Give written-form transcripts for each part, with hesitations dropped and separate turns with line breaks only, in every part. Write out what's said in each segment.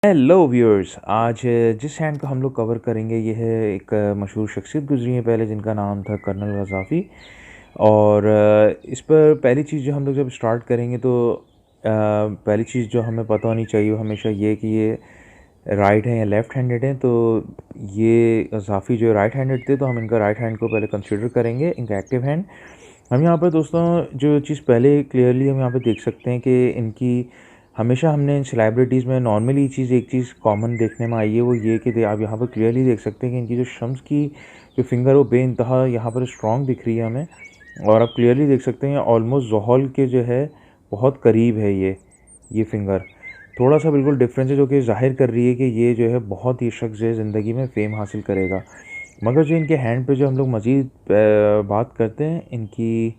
Hello viewers. आज जिस hand को हम लोग कवर करेंगे ये है एक मशहूर शख्सियत गुजरी है पहले, जिनका नाम था कर्नल गज़ाफ़ी। और इस पर पहली चीज़ जो हम लोग जब स्टार्ट करेंगे तो पहली चीज़ जो हमें पता होनी चाहिए वो हमेशा ये कि ये राइट हैं या लेफ़्ट हैंडेड हैं। तो ये गज़ाफ़ी जो राइट हैंडेड थे, तो हम इनका राइट हैंड को पहले कंसिडर करेंगे, इनका एक्टिव हैंड। हम यहाँ पर दोस्तों जो चीज़ पहले क्लियरली हम यहाँ पे देख सकते हैं कि इनकी हमेशा हमने इन सेलिब्रिटीज़ में नॉर्मली एक चीज़ कॉमन देखने में आई है, वो ये कि आप यहाँ पर क्लियरली देख सकते हैं कि इनकी जो शम्स की जो फिंगर वो बेइंतहा यहाँ पर स्ट्रॉन्ग दिख रही है हमें। और आप क्लियरली देख सकते हैं ऑलमोस्ट ज़ोहल के जो है बहुत करीब है ये फिंगर। थोड़ा सा बिल्कुल डिफरेंस है जो कि ज़ाहिर कर रही है कि ये जो है बहुत ही शख्स जो है ज़िंदगी में फ़ेम हासिल करेगा। मगर जो इनके हैंड पे जो हम लोग मज़ीद बात करते हैं इनकी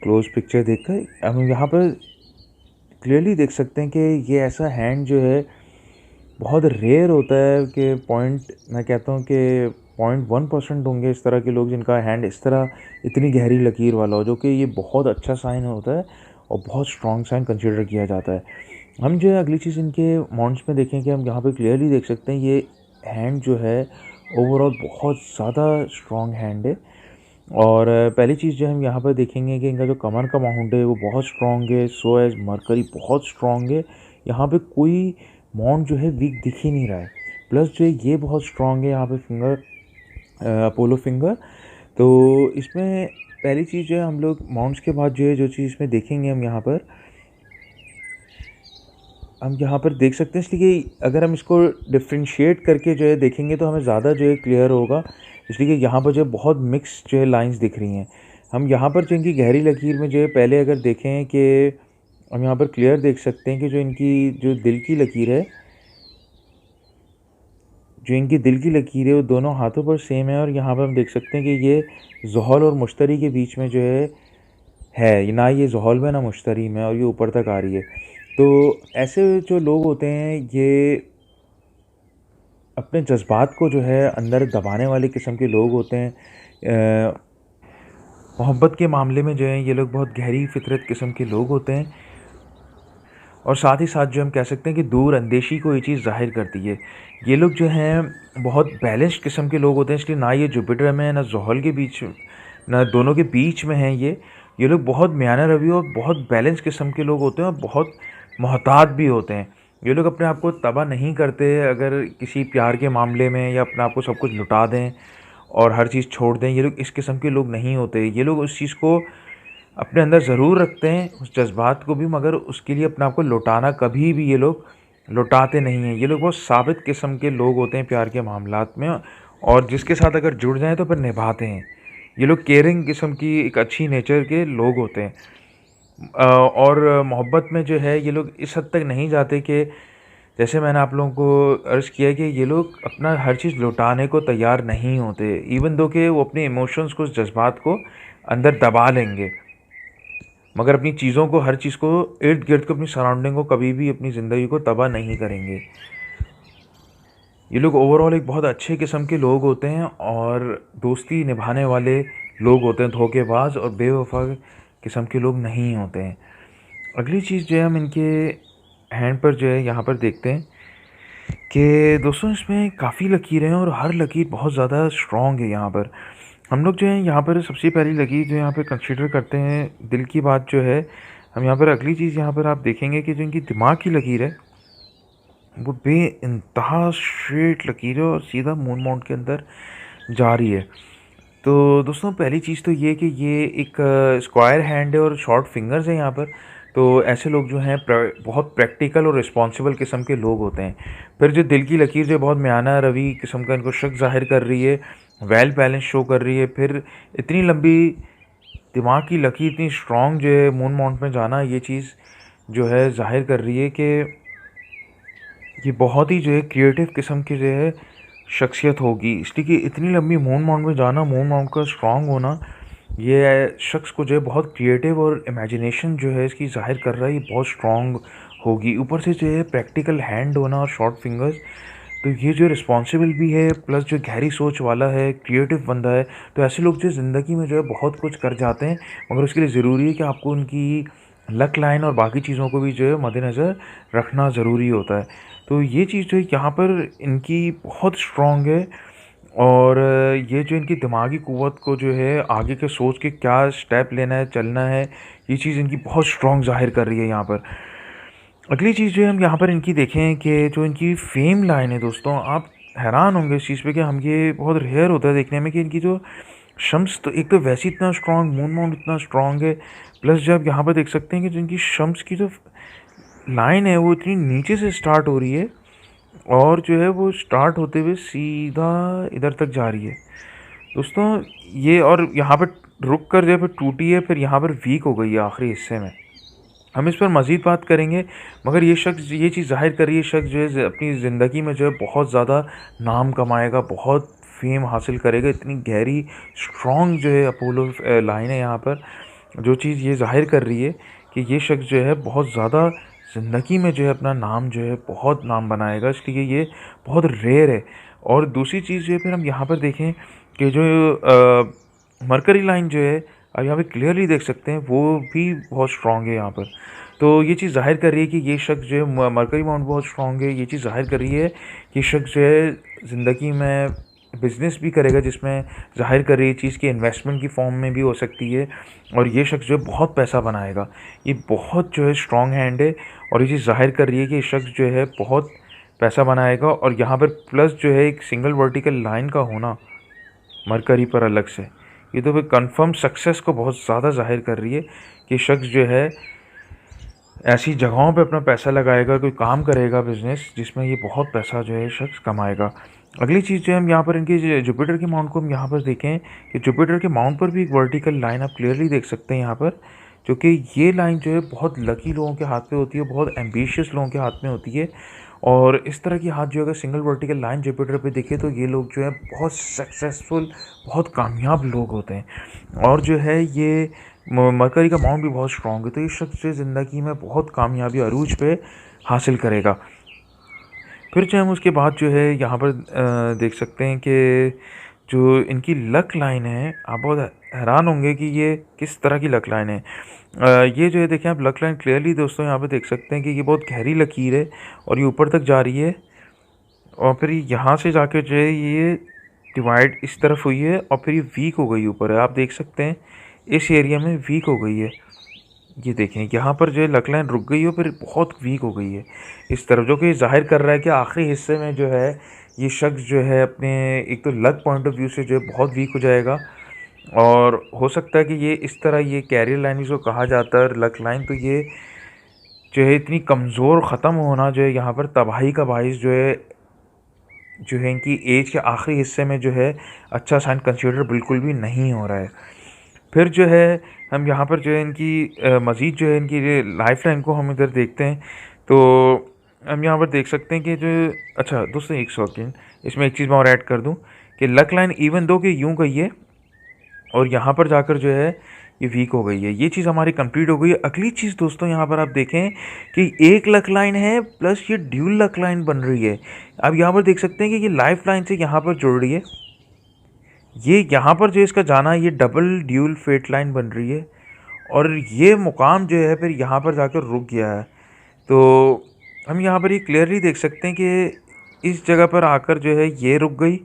क्लोज़ पिक्चर देखकर, हम यहाँ पर क्लियरली देख सकते हैं कि ये ऐसा हैंड जो है बहुत रेयर होता है कि मैं कहता हूँ कि 0.1% होंगे इस तरह के लोग जिनका हैंड इस तरह इतनी गहरी लकीर वाला हो, जो कि ये बहुत अच्छा साइन होता है और बहुत स्ट्रॉन्ग साइन कंसिडर किया जाता है। हम जो है अगली चीज़ इनके माउंट्स में देखें कि हम यहाँ पे क्लियरली देख सकते हैं ये हैंड जो है ओवरऑल बहुत ज़्यादा स्ट्रॉन्ग हैंड है। और पहली चीज़ जो हम यहाँ पर देखेंगे कि इनका जो कमर का माउंट है वो बहुत स्ट्रॉन्ग है, सो एज़ मरकरी बहुत स्ट्रॉन्ग है। यहाँ पे कोई माउंट जो है वीक दिख ही नहीं रहा है। प्लस जो है ये बहुत स्ट्रॉन्ग है यहाँ पे फिंगर, अपोलो फिंगर। तो इसमें पहली चीज़ जो है हम लोग माउंट्स के बाद जो है जो चीज़ इसमें देखेंगे हम यहाँ पर देख सकते हैं, इसलिए कि अगर हम इसको डिफ्रेंशिएट करके जो है देखेंगे तो हमें ज़्यादा जो है क्लियर होगा। इसलिए कि यहाँ पर जो है बहुत मिक्स जो है लाइंस दिख रही हैं। हम यहाँ पर जो इनकी गहरी लकीर में जो है पहले अगर देखें कि हम यहाँ पर क्लियर देख सकते हैं कि जो दिल की लकीर है, वो दोनों हाथों पर सेम है। और यहाँ पर हम देख सकते हैं कि ये ज़ोहल और मुश्तरी के बीच में जो है ना, ये ज़ोहल में ना मुश्तरी में, और ये ऊपर तक आ रही है। तो ऐसे जो लोग होते हैं ये अपने जज़्बात को जो है अंदर दबाने वाले किस्म के लोग होते हैं। मोहब्बत के मामले में जो है ये लोग बहुत गहरी फितरत किस्म के लोग होते हैं। और साथ ही साथ जो हम कह सकते हैं कि दूर अंदेशी को ये चीज़ ज़ाहिर करती है। ये लोग जो हैं बहुत बैलेंस्ड किस्म के लोग होते हैं, इसलिए ना ये जुपिटर में है ना ज़ोहल के बीच, ना दोनों के बीच में हैं ये लोग बहुत मियाना रवैया और बहुत बैलेंस किस्म के लोग होते हैं और बहुत मोहतात भी होते हैं। ये लोग अपने आप को तबाह नहीं करते अगर किसी प्यार के मामले में, या अपने आप को सब कुछ लुटा दें और हर चीज़ छोड़ दें। ये लोग इस किस्म के लोग नहीं होते। ये लोग उस चीज़ को अपने अंदर ज़रूर रखते हैं, उस जज़्बात को भी, मगर उसके लिए अपने आप को लौटाना कभी भी ये लोग लौटाते नहीं हैं। ये लोग बहुत साबित किस्म के लोग होते हैं प्यार के मामलात में, और जिसके साथ अगर जुड़ जाएँ तो फिर निभाते हैं। ये लोग केयरिंग किस्म की एक अच्छी नेचर के लोग होते हैं। और मोहब्बत में जो है ये लोग इस हद तक नहीं जाते कि, जैसे मैंने आप लोगों को अर्ज़ किया कि ये लोग अपना हर चीज़ लौटाने को तैयार नहीं होते, इवन दो कि वो अपने इमोशंस को, उस जज्बात को अंदर दबा लेंगे, मगर अपनी चीज़ों को, हर चीज़ को, इर्द गिर्द को, अपनी सराउंडिंग को कभी भी अपनी ज़िंदगी को तबाह नहीं करेंगे। ये लोग ओवरऑल एक बहुत अच्छे किस्म के लोग होते हैं और दोस्ती निभाने वाले लोग होते हैं, धोखेबाज और बेवफा किस्म के लोग नहीं होते हैं। अगली चीज़ जो है हम इनके हैंड पर जो है यहाँ पर देखते हैं कि दोस्तों इसमें काफ़ी लकीरें हैं और हर लकीर बहुत ज़्यादा स्ट्रॉन्ग है। यहाँ पर हम लोग जो है यहाँ पर सबसे पहली लकीर जो यहाँ पर कंसीडर करते हैं, दिल की बात जो है, हम यहाँ पर अगली चीज़ यहाँ पर आप देखेंगे कि जो इनकी दिमाग की लकीर है वो बेइंतहा स्ट्रेट लकीर है और सीधा मून माउंट के अंदर जा रही है। तो दोस्तों पहली चीज़ तो ये कि ये एक स्क्वायर हैंड है और शॉर्ट फिंगर्स हैं यहाँ पर। तो ऐसे लोग जो हैं बहुत प्रैक्टिकल और रिस्पॉन्सिबल किस्म के लोग होते हैं। फिर जो दिल की लकीर जो बहुत म्याना रवि किस्म का इनको शक ज़ाहिर कर रही है, वेल बैलेंस शो कर रही है। फिर इतनी लंबी दिमाग की लकीर, इतनी स्ट्रॉन्ग जो है मून माउंट में जाना, ये चीज़ जो है ज़ाहिर कर रही है कि ये बहुत ही जो है क्रिएटिव किस्म की जो है शख्सियत होगी। इसलिए कि इतनी लंबी मून माउंट में जाना, मून माउंट का स्ट्रॉन्ग होना, ये शख्स को जो है बहुत क्रिएटिव और इमेजिनेशन जो है इसकी ज़ाहिर कर रहा है, ये बहुत स्ट्रॉन्ग होगी। ऊपर से जो है प्रैक्टिकल हैंड होना और शॉर्ट फिंगर्स, तो ये जो रिस्पॉन्सिबल भी है, प्लस जो गहरी सोच वाला है, क्रिएटिव बंदा है। तो ऐसे लोग जो ज़िंदगी में जो है बहुत कुछ कर जाते हैं, मगर उसके लिए ज़रूरी है कि आपको उनकी लक लाइन और बाकी चीज़ों को भी जो है मद्देनज़र रखना ज़रूरी होता है। तो ये चीज़ जो है यहाँ पर इनकी बहुत स्ट्रॉन्ग है। और ये जो इनकी दिमागी क़ुव्वत को जो है आगे के सोच के क्या स्टेप लेना है, चलना है, ये चीज़ इनकी बहुत स्ट्रॉन्ग ज़ाहिर कर रही है यहाँ पर। अगली चीज़ जो है हम यहाँ पर इनकी देखें कि जो इनकी फ़ेम लाइन है दोस्तों, आप हैरान होंगे इस चीज़ पे कि हम ये बहुत रेयर होता है देखने में कि इनकी जो शम्स तो एक तो वैसे ही इतना स्ट्रॉन्ग, मून माउंट इतना स्ट्रॉन्ग है, प्लस जब यहाँ पर देख सकते हैं कि जो इनकी शम्स की जो लाइन है वो इतनी नीचे से स्टार्ट हो रही है और जो है वो स्टार्ट होते हुए सीधा इधर तक जा रही है दोस्तों। ये और यहाँ पर रुक कर जो है फिर टूटी है, फिर यहाँ पर वीक हो गई है आखिरी हिस्से में। हम इस पर मज़ीद बात करेंगे, मगर ये शख्स ये चीज़ ज़ाहिर कर रही है, शख्स जो है अपनी ज़िंदगी में जो है बहुत ज़्यादा नाम कमाएगा, बहुत फ़ेम हासिल करेगा। इतनी गहरी स्ट्रॉन्ग जो है अपोलो लाइन है यहाँ पर, जो चीज़ ये ज़ाहिर कर रही है कि ये शख्स जो है बहुत ज़्यादा ज़िंदगी में जो है अपना नाम जो है बहुत नाम बनाएगा, इसलिए ये बहुत रेयर है। और दूसरी चीज़ जो है फिर हम यहाँ पर देखें कि जो मरकरी लाइन जो है आप यहाँ पे क्लियरली देख सकते हैं वो भी बहुत स्ट्रॉन्ग है यहाँ पर। तो ये चीज़ ज़ाहिर कर रही है कि ये शख्स जो है मरकरी माउंट बहुत स्ट्रॉन्ग है। ये चीज़ ज़ाहिर कर रही है कि शख्स जो है ज़िंदगी में बिज़नेस भी करेगा, जिसमें ज़ाहिर कर रही है चीज़ कि इन्वेस्टमेंट की फॉर्म में भी हो सकती है, और ये शख्स जो है बहुत पैसा बनाएगा। ये बहुत जो है स्ट्रॉन्ग हैंड है और ये चीज़ ज़ाहिर कर रही है कि ये शख्स जो है बहुत पैसा बनाएगा। और यहाँ पर प्लस जो है एक सिंगल वर्टिकल लाइन का होना मरकरी पर अलग से, ये तो फिर कंफर्म सक्सेस को बहुत ज़्यादा ज़ाहिर कर रही है कि शख्स जो है ऐसी जगहों पे अपना पैसा लगाएगा, कोई काम करेगा बिज़नेस जिसमें ये बहुत पैसा जो है शख्स कमाएगा। अगली चीज़ जो है हम यहाँ पर इनकी जुपिटर के माउंट को हम यहाँ पर देखें कि जुपिटर के माउंट पर भी एक वर्टिकल लाइन आप क्लियरली देख सकते हैं यहाँ पर, जो कि ये लाइन जो है बहुत लकी लोगों के हाथ पे होती है, बहुत एम्बिशियस लोगों के हाथ में होती है। और इस तरह की हाथ जो अगर सिंगल वर्टिकल लाइन जुपिटर पे देखे तो ये लोग जो है बहुत सक्सेसफुल, बहुत कामयाब लोग होते हैं। और जो है ये मरकरी का माउंट भी बहुत स्ट्रॉन्ग है, तो ये शख्स जो ज़िंदगी में बहुत कामयाबी अरूज पे हासिल करेगा। फिर जो हम उसके बाद जो है यहाँ पर देख सकते हैं कि जो इनकी लक लाइन है, आप बहुत हैरान होंगे कि ये किस तरह की लक लाइन है। ये जो है देखें आप लक लाइन क्लियरली दोस्तों यहाँ पे देख सकते हैं कि ये बहुत गहरी लकीर है और ये ऊपर तक जा रही है, और फिर यहाँ से जाकर जो है ये डिवाइड इस तरफ हुई है और फिर ये वीक हो गई ऊपर है। आप देख सकते हैं इस एरिया में वीक हो गई है। ये देखें यहाँ पर जो है लक लाइन रुक गई है फिर बहुत वीक हो गई है इस तरफ, जो कि ज़ाहिर कर रहा है कि आखिरी हिस्से में जो है ये शख्स जो है अपने एक तो लक पॉइंट ऑफ व्यू से जो है बहुत वीक हो जाएगा। और हो सकता है कि ये इस तरह ये कैरियर लाइन जिसको कहा जाता है लक लाइन, तो ये जो है इतनी कमज़ोर ख़त्म होना जो है यहाँ पर तबाही का बाइस जो है इनकी एज के आखिरी हिस्से में जो है अच्छा साइन कंसिडर बिल्कुल भी नहीं हो रहा है। फिर जो है हम यहाँ पर जो है इनकी मज़ीद जो है इनकी लाइफ लाइन को हम इधर देखते हैं, तो हम यहाँ पर देख सकते हैं कि जो अच्छा दोस्तों एक सेकेंड, इसमें एक चीज़ मैं और ऐड कर दूँ कि लक लाइन इवन दो कि यूँ गई है और यहाँ पर जाकर जो है ये वीक हो गई है। ये चीज़ हमारी कंप्लीट हो गई है। अगली चीज़ दोस्तों यहाँ पर आप देखें कि एक लक लाइन है प्लस ये ड्यूल लक लाइन बन रही है। अब यहाँ पर देख सकते हैं कि ये लाइफ लाइन से यहाँ पर जुड़ रही है, ये यहाँ पर जो इसका जाना है ये डबल ड्यूल फेट लाइन बन रही है, और ये मुकाम जो है फिर यहाँ पर जाकर रुक गया है। तो हम यहाँ पर ये क्लियरली देख सकते हैं कि इस जगह पर आकर जो है ये रुक गई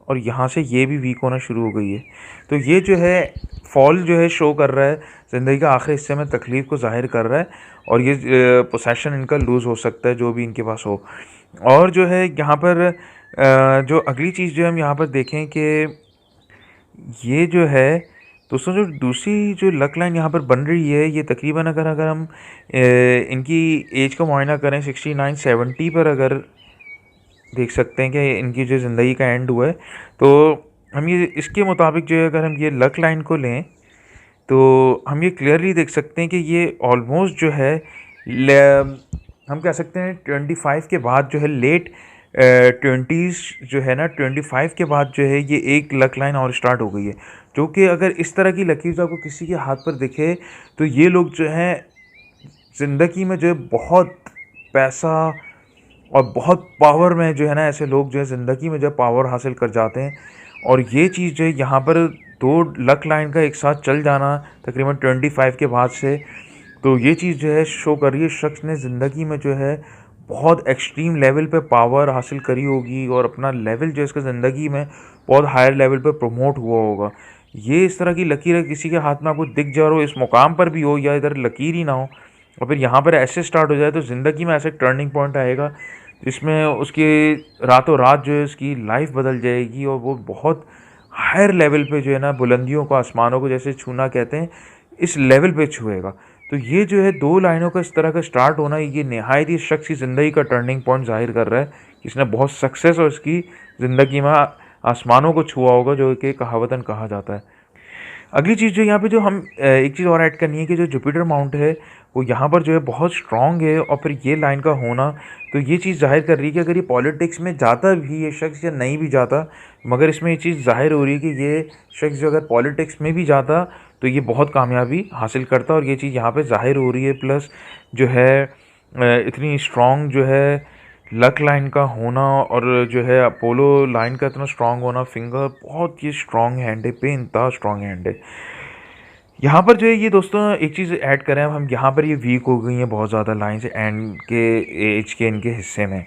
और यहाँ से ये भी वीक होना शुरू हो गई है। तो ये जो है फॉल जो है शो कर रहा है, ज़िंदगी का आखिरी हिस्से में तकलीफ़ को ज़ाहिर कर रहा है, और ये पोसेशन इनका लूज़ हो सकता है जो भी इनके पास हो। और जो है यहाँ पर जो अगली चीज़ जो हम यहाँ पर देखें कि ये जो है दोस्तों जो दूसरी जो लक लाइन यहाँ पर बन रही है, ये तकरीबन अगर अगर हम इनकी एज का मुआयना करें 69-70 पर अगर देख सकते हैं कि इनकी जो ज़िंदगी का एंड हुआ है, तो हम ये इसके मुताबिक जो है अगर हम ये लक लाइन को लें तो हम ये क्लियरली देख सकते हैं कि ये ऑलमोस्ट जो है हम कह सकते हैं 25 के बाद जो है लेट 20s जो है ना 25 के बाद जो है ये एक लक लाइन और स्टार्ट हो गई है, जो कि अगर इस तरह की लकीर आपको किसी के हाथ पर दिखे तो ये लोग जो हैं ज़िंदगी में जो है बहुत पैसा और बहुत पावर में जो है ना, ऐसे लोग जो है ज़िंदगी में जो पावर हासिल कर जाते हैं। और ये चीज़ जो है यहाँ पर दो लक लाइन का एक साथ चल जाना तकरीबन 25 के बाद से, तो ये चीज़ जो है शो कर रही है शख्स ने ज़िंदगी में जो है बहुत एक्सट्रीम लेवल पे पावर हासिल करी होगी और अपना लेवल जो इसका ज़िंदगी में बहुत हायर लेवल पे प्रमोट हुआ होगा। ये इस तरह की लकीर किसी के हाथ में आपको दिख जाए और वो इस मुकाम पर भी हो या इधर लकीर ही ना हो और फिर यहाँ पर ऐसे स्टार्ट हो जाए, तो ज़िंदगी में ऐसे टर्निंग पॉइंट आएगा जिसमें उसकी रातों रात जो है उसकी लाइफ बदल जाएगी और वो बहुत हायर लेवल पे जो है ना बुलंदियों को, आसमानों को जैसे छूना कहते हैं, इस लेवल पे छुएगा। तो ये जो है 2 लाइनों का इस तरह का स्टार्ट होना, ये निहायत ही इस शख्स की ज़िंदगी का टर्निंग पॉइंट ज़ाहिर कर रहा है। इसने बहुत सक्सेस और इसकी ज़िंदगी में आसमानों को छुआ होगा, जो कि कहावतन कहा जाता है। अगली चीज़ जो यहाँ पे जो हम एक चीज़ और ऐड करनी है कि जो जुपिटर माउंट है वो यहाँ पर जो है बहुत स्ट्रॉन्ग है और फिर ये लाइन का होना, तो ये चीज़ ज़ाहिर कर रही है कि अगर ये पॉलिटिक्स में जाता भी ये शख्स या नहीं भी जाता, मगर इसमें ये चीज़ ज़ाहिर हो रही है कि ये शख्स जो अगर पॉलिटिक्स में भी जाता तो ये बहुत कामयाबी हासिल करता, और ये चीज़ यहाँ पे ज़ाहिर हो रही है। प्लस जो है इतनी स्ट्रॉन्ग जो है लक लाइन का होना और जो है अपोलो लाइन का इतना स्ट्रॉन्ग होना, फिंगर बहुत ही स्ट्रॉन्ग हैंड है, बेइंतहा स्ट्रॉन्ग हैंड है। यहाँ पर जो है ये दोस्तों एक चीज़ ऐड करें, अब हम यहाँ पर ये वीक हो गई हैं बहुत ज़्यादा लाइन से एंड के एज के इनके हिस्से में।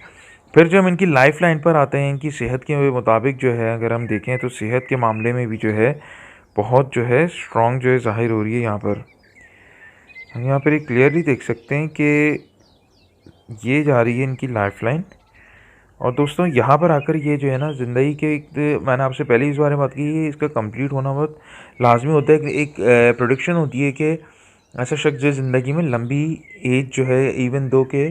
फिर जो हम इनकी लाइफ लाइन पर आते हैं, इनकी सेहत के मुताबिक जो है अगर हम देखें तो सेहत के मामले में भी जो है बहुत जो है स्ट्रॉन्ग जो है ज़ाहिर हो रही है। यहाँ पर हम यहाँ पर एक क्लियरली देख सकते हैं कि ये जा रही है इनकी लाइफ लाइन। और दोस्तों यहाँ पर आकर ये जो है ना ज़िंदगी के एक, मैंने आपसे पहले इस बारे में बात की, ये इसका कंप्लीट होना बहुत लाजमी होता है। एक प्रोडिक्शन होती है कि ऐसा शख्स जो ज़िंदगी में लंबी एज जो है, इवन दो के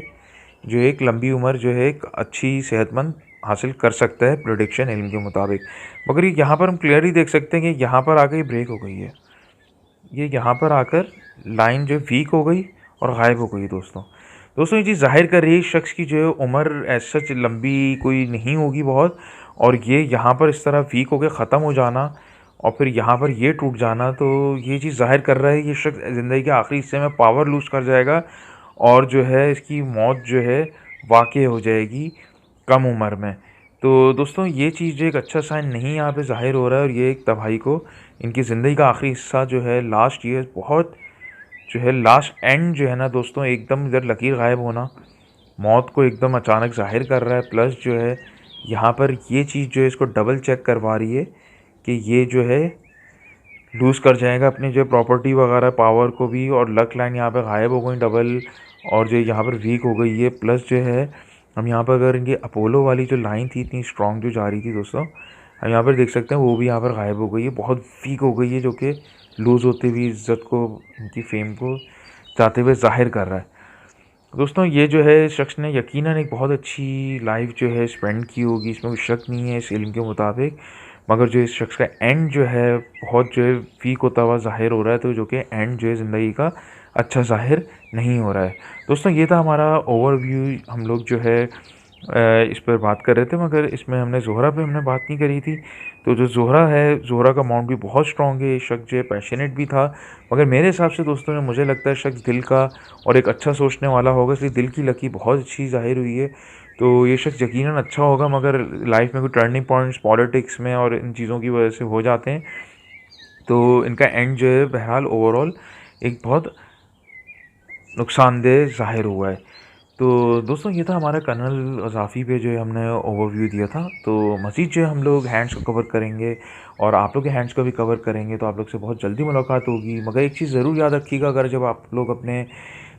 जो एक लंबी उम्र जो है एक अच्छी सेहतमंद हासिल कर सकता है प्रोडिक्शन इल्म के मुताबिक। मगर ये यहाँ पर हम क्लियरली देख सकते हैं कि यहाँ पर आकर ये ब्रेक हो गई है, ये यहाँ पर आकर लाइन जो वीक हो गई और गायब हो गई। दोस्तों ये चीज़ ज़ाहिर कर रही है शख्स की जो है उम्र एज सच लंबी कोई नहीं होगी बहुत, और ये यहाँ पर इस तरह वीक होकर ख़त्म हो जाना और फिर यहाँ पर ये टूट जाना, तो ये चीज़ ज़ाहिर कर रहा है ये शख्स ज़िंदगी के आखिरी हिस्से में पावर लूज़ कर जाएगा और जो है इसकी मौत जो है वाक़ई हो जाएगी कम उम्र में। तो दोस्तों ये चीज़ जो एक अच्छा साइन नहीं यहाँ पे ज़ाहिर हो रहा है, और ये एक तबाही को, इनकी ज़िंदगी का आखिरी हिस्सा जो है लास्ट ईयर बहुत जो है लास्ट एंड जो है ना दोस्तों एकदम इधर लकीर गायब होना मौत को एकदम अचानक ज़ाहिर कर रहा है। प्लस जो है यहाँ पर ये चीज़ जो है इसको डबल चेक करवा रही है कि ये जो है लूज़ कर जाएगा अपनी जो प्रॉपर्टी वगैरह पावर को भी, और लक लाइन यहाँ पे गायब हो गई डबल, और जो यहाँ पर वीक हो गई है। प्लस जो है हम यहाँ पर अगर इनकी अपोलो वाली जो लाइन थी इतनी स्ट्रॉन्ग जो जा रही थी दोस्तों, हम यहाँ पर देख सकते हैं वो भी यहाँ पर गायब हो गई है, बहुत वीक हो गई है, जो कि लूज़ होती हुई इज़्ज़त को, इनकी फेम को जाते हुए ज़ाहिर कर रहा है। दोस्तों ये जो है इस शख्स ने यकीनन एक बहुत अच्छी लाइफ जो है स्पेंड की होगी, इसमें कोई शक नहीं है इस इल्म के मुताबिक, मगर जो इस शख्स का एंड जो है बहुत जो है वीक होता हुआ ज़ाहिर हो रहा है, तो जो कि एंड जो है ज़िंदगी का अच्छा ज़ाहिर नहीं हो रहा है। दोस्तों ये था हमारा ओवरव्यू, हम लोग जो है इस पर बात कर रहे थे, मगर इसमें हमने ज़ोहरा पे हमने बात नहीं करी थी। तो जो ज़ोहरा है, ज़ोहरा का माउंट भी बहुत स्ट्रॉन्ग है, ये शख्स जो है पैशनेट भी था, मगर मेरे हिसाब से दोस्तों में मुझे लगता है शख्स दिल का और एक अच्छा सोचने वाला होगा, इसलिए दिल की लकी बहुत अच्छी ज़ाहिर हुई है। तो ये शख्स यकीनन अच्छा होगा, मगर लाइफ में कोई टर्निंग पॉइंट्स पॉलिटिक्स में और इन चीज़ों की वजह से हो जाते हैं, तो इनका एंड जो है बहरहाल ओवरऑल एक बहुत नुकसानदेह ज़ाहिर हुआ है। तो दोस्तों ये था हमारा कर्नल ग़ज़ाफ़ी पे जो है हमने ओवरव्यू दिया था। तो मज़ीद जो है हम लोग हैंड्स को कवर करेंगे और आप लोग के हैंड्स को भी कवर करेंगे, तो आप लोग से बहुत जल्दी मुलाकात होगी। मगर एक चीज़ ज़रूर याद रखिएगा, अगर जब आप लोग अपने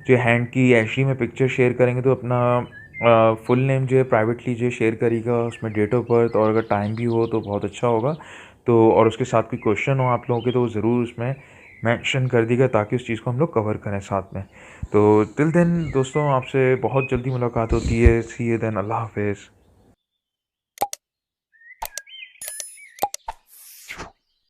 जो हैंड की एचडी में पिक्चर शेयर करेंगे तो अपना फुल नेम जो है प्राइवेटली जो है शेयर करिएगा, उसमें डेट ऑफ बर्थ और अगर टाइम भी हो तो बहुत अच्छा होगा। तो और उसके साथ कोई क्वेश्चन हो आप लोगों के तो ज़रूर उसमें मेंशन कर दीजिएगा, ताकि उस चीज़ को हम लोग कवर करें साथ में। तो टिल देन दोस्तों आपसे बहुत जल्दी मुलाकात होती है। सी यू देन, अल्लाह हाफ़िज़।